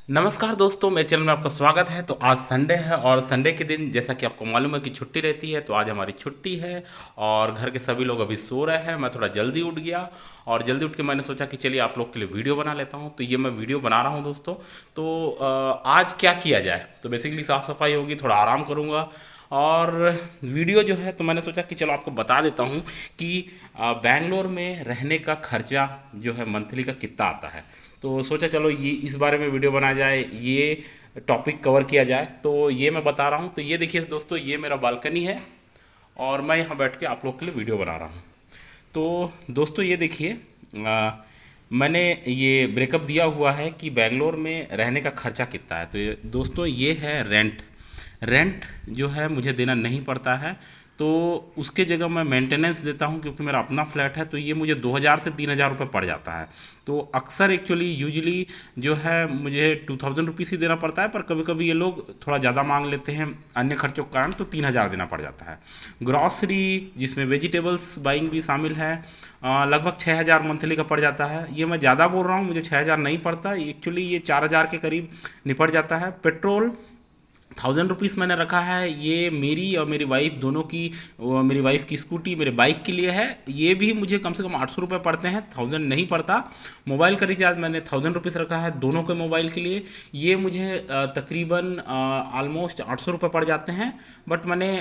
नमस्कार दोस्तों, मेरे चैनल में आपका स्वागत है। तो आज संडे है और संडे के दिन जैसा कि आपको मालूम है कि छुट्टी रहती है, तो आज हमारी छुट्टी है और घर के सभी लोग अभी सो रहे हैं। मैं थोड़ा जल्दी उठ गया और जल्दी उठ के मैंने सोचा कि चलिए आप लोग के लिए वीडियो बना लेता हूं। तो ये मैं वीडियो बना रहा हूं दोस्तों। तो आज क्या किया जाए, तो बेसिकली साफ़ सफाई होगी, थोड़ा आराम करूँगा और वीडियो जो है तो मैंने सोचा कि चलो आपको बता देता हूँ कि बैंगलोर में रहने का खर्चा जो है मंथली का कितना आता है। तो सोचा चलो ये इस बारे में वीडियो बनाया जाए, ये टॉपिक कवर किया जाए। तो ये मैं बता रहा हूँ। तो ये देखिए दोस्तों, ये मेरा बालकनी है और मैं यहाँ बैठ के आप लोग के लिए वीडियो बना रहा हूँ। तो दोस्तों ये देखिए, मैंने ये ब्रेकअप दिया हुआ है कि बेंगलोर में रहने का खर्चा कितना है। तो ये दोस्तों ये है रेंट। रेंट जो है मुझे देना नहीं पड़ता है, तो उसके जगह मैं मेंटेनेंस देता हूँ क्योंकि मेरा अपना फ्लैट है। तो ये मुझे 2,000 से 3,000 रुपये पड़ जाता है। तो अक्सर एक्चुअली यूजली जो है मुझे 2,000 रुपीज़ ही देना पड़ता है, पर कभी कभी ये लोग थोड़ा ज़्यादा मांग लेते हैं अन्य खर्चों के कारण, तो 3,000 देना पड़ जाता है। ग्रॉसरी जिसमें वेजिटेबल्स बाइंग भी शामिल है, लगभग 6,000 मंथली का पड़ जाता है। ये मैं ज़्यादा बोल रहा हूँ, मुझे 6,000 नहीं पड़ता एक्चुअली, ये 4,000 के करीब निपट जाता है। पेट्रोल 1,000 रुपीज़ मैंने रखा है, ये मेरी और मेरी वाइफ दोनों की, मेरी वाइफ की स्कूटी मेरे बाइक के लिए है। ये भी मुझे कम से कम 800 रुपये पड़ते हैं, 1,000 नहीं पड़ता। मोबाइल का रिचार्ज मैंने 1,000 रुपीज़ रखा है दोनों के मोबाइल के लिए। ये मुझे तकरीबन ऑलमोस्ट 800 रुपये पड़ जाते हैं। बट मैंने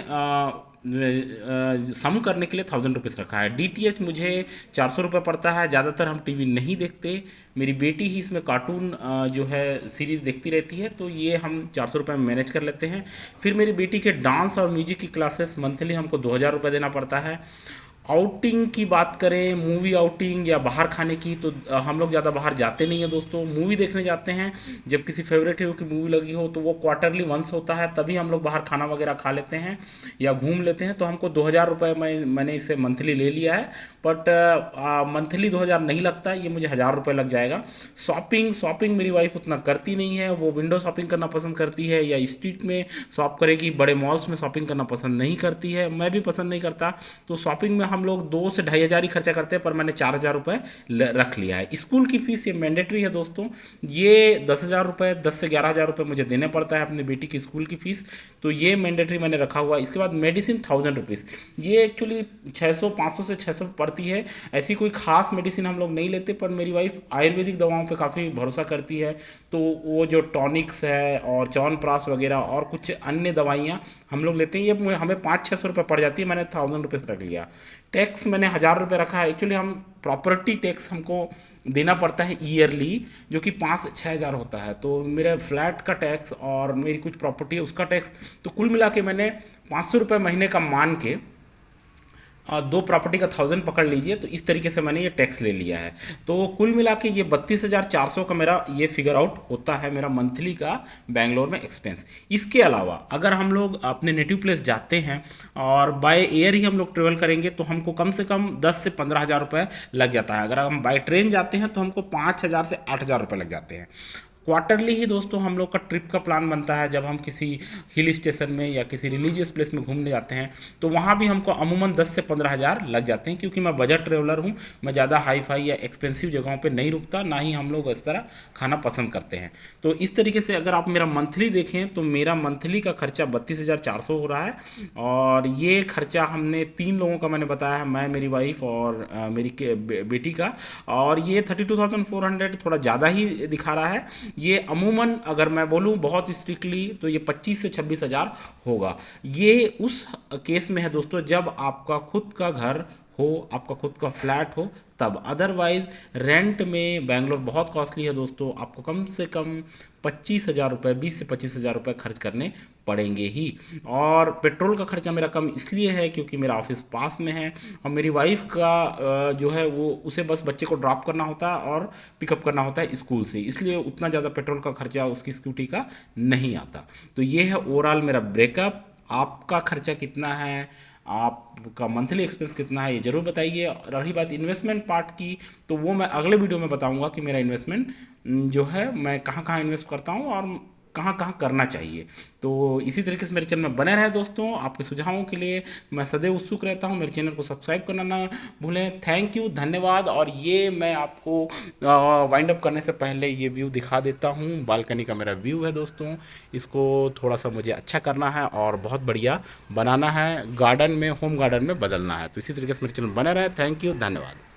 सम करने के लिए 1,000 रुपीज़ रखा है। DTH मुझे 400 रुपये पड़ता है। ज़्यादातर हम टीवी नहीं देखते, मेरी बेटी ही इसमें कार्टून जो है सीरीज़ देखती रहती है, तो ये हम 400 रुपये में मैनेज कर लेते हैं। फिर मेरी बेटी के डांस और म्यूजिक की क्लासेस मंथली हमको 2,000 रुपये देना पड़ता है। आउटिंग की बात करें, मूवी आउटिंग या बाहर खाने की, तो हम लोग ज़्यादा बाहर जाते नहीं हैं दोस्तों। मूवी देखने जाते हैं जब किसी फेवरेट हीरो की मूवी लगी हो, तो वो क्वार्टरली वंस होता है, तभी हम लोग बाहर खाना वगैरह खा लेते हैं या घूम लेते हैं। तो हमको 2,000 रुपये मैंने इसे मंथली ले लिया है। बट मंथली 2,000 नहीं लगता, ये मुझे 1,000 रुपये लग जाएगा। शॉपिंग शॉपिंग मेरी वाइफ उतना करती नहीं है, वो विंडो शॉपिंग करना पसंद करती है या स्ट्रीट में शॉप करेगी, बड़े मॉल्स में शॉपिंग करना पसंद नहीं करती है। मैं भी पसंद नहीं करता। तो शॉपिंग में हम लोग 2 से 2,500 ही खर्चा करते हैं, पर मैंने 4,000 रुपये रख लिया है। स्कूल की फीस ये मैंडेटरी है दोस्तों, ये 10,000 रुपये, 10 से 11,000 रुपये मुझे देने पड़ता है अपनी बेटी की स्कूल की फीस। तो ये मैंडेटरी मैंने रखा हुआ है। इसके बाद मेडिसिन 1,000 रुपीज़, ये एक्चुअली 600, 500 से 600 पड़ती है। ऐसी कोई खास मेडिसिन हम लोग नहीं लेते, पर मेरी वाइफ आयुर्वेदिक दवाओं पे काफ़ी भरोसा करती है। तो वो जो टॉनिक्स है और च्यवनप्राश वगैरह और कुछ अन्य दवाइयाँ हम लोग लेते हैं, ये हमें 500-600 रुपये पड़ जाती है। मैंने 1,000 रुपीज़ रख लिया। टैक्स मैंने 1,000 रुपये रखा है। एक्चुअली हम प्रॉपर्टी टैक्स हमको देना पड़ता है ईयरली, जो कि 5 से 6 हज़ार होता है। तो मेरे फ्लैट का टैक्स और मेरी कुछ प्रॉपर्टी है उसका टैक्स, तो कुल मिला के मैंने 500 रुपये महीने का मान के, दो प्रॉपर्टी का 1,000 पकड़ लीजिए, तो इस तरीके से मैंने ये टैक्स ले लिया है। तो कुल मिला के ये 32,400 का मेरा ये फिगर आउट होता है, मेरा मंथली का बैंगलोर में एक्सपेंस। इसके अलावा अगर हम लोग अपने नेटिव प्लेस जाते हैं और बाय एयर ही हम लोग ट्रेवल करेंगे, तो हमको कम से कम 10 से 15 हज़ार रुपये लग जाता है। अगर हम बाय ट्रेन जाते हैं तो हमको 5,000 से 8,000 रुपये लग जाते हैं। क्वार्टरली ही दोस्तों हम लोग का ट्रिप का प्लान बनता है, जब हम किसी हिल स्टेशन में या किसी रिलीजियस प्लेस में घूमने जाते हैं, तो वहाँ भी हमको अमूमन 10 से 15 हज़ार लग जाते हैं। क्योंकि मैं बजट ट्रेवलर हूँ, मैं ज़्यादा हाई फाई या एक्सपेंसिव जगहों पे नहीं रुकता, ना ही हम लोग इस तरह खाना पसंद करते हैं। तो इस तरीके से अगर आप मेरा मंथली देखें, तो मेरा मंथली का खर्चा 32,400 हो रहा है। और ये खर्चा हमने 3 लोगों का मैंने बताया है, मैं, मेरी वाइफ और मेरी बेटी का। और ये 32,400 थोड़ा ज़्यादा ही दिखा रहा है। ये अमूमन अगर मैं बोलूँ बहुत स्ट्रिक्टली, तो ये 25 से 26 हज़ार होगा। ये उस केस में है दोस्तों जब आपका खुद का घर हो, आपका खुद का फ्लैट हो, तब। अदरवाइज रेंट में बैंगलोर बहुत कॉस्टली है दोस्तों, आपको कम से कम 25,000 रुपये, 20 से 25 हज़ार रुपये खर्च करने पड़ेंगे ही। और पेट्रोल का खर्चा मेरा कम इसलिए है क्योंकि मेरा ऑफिस पास में है और मेरी वाइफ का जो है वो उसे बस बच्चे को ड्रॉप करना होता है और पिकअप करना होता है स्कूल से, इसलिए उतना ज़्यादा पेट्रोल का खर्चा उसकी स्कूटी का नहीं आता। तो ये है ओवरऑल मेरा ब्रेकअप। आपका खर्चा कितना है, आपका मंथली एक्सपेंस कितना है, ये ज़रूर बताइए। और रही बात इन्वेस्टमेंट पार्ट की, तो वो मैं अगले वीडियो में बताऊंगा कि मेरा इन्वेस्टमेंट जो है मैं कहाँ कहाँ इन्वेस्ट करता हूँ और कहाँ कहाँ करना चाहिए। तो इसी तरीके से मेरे चैनल में बने रहे दोस्तों, आपके सुझावों के लिए मैं सदैव उत्सुक रहता हूँ। मेरे चैनल को सब्सक्राइब करना ना भूलें। थैंक यू, धन्यवाद। और ये मैं आपको वाइंड अप करने से पहले ये व्यू दिखा देता हूँ। बालकनी का मेरा व्यू है दोस्तों, इसको थोड़ा सा मुझे अच्छा करना है और बहुत बढ़िया बनाना है, गार्डन में, होम गार्डन में बदलना है। तो इसी तरीके से मेरे चैनल बने रहे। थैंक यू, धन्यवाद।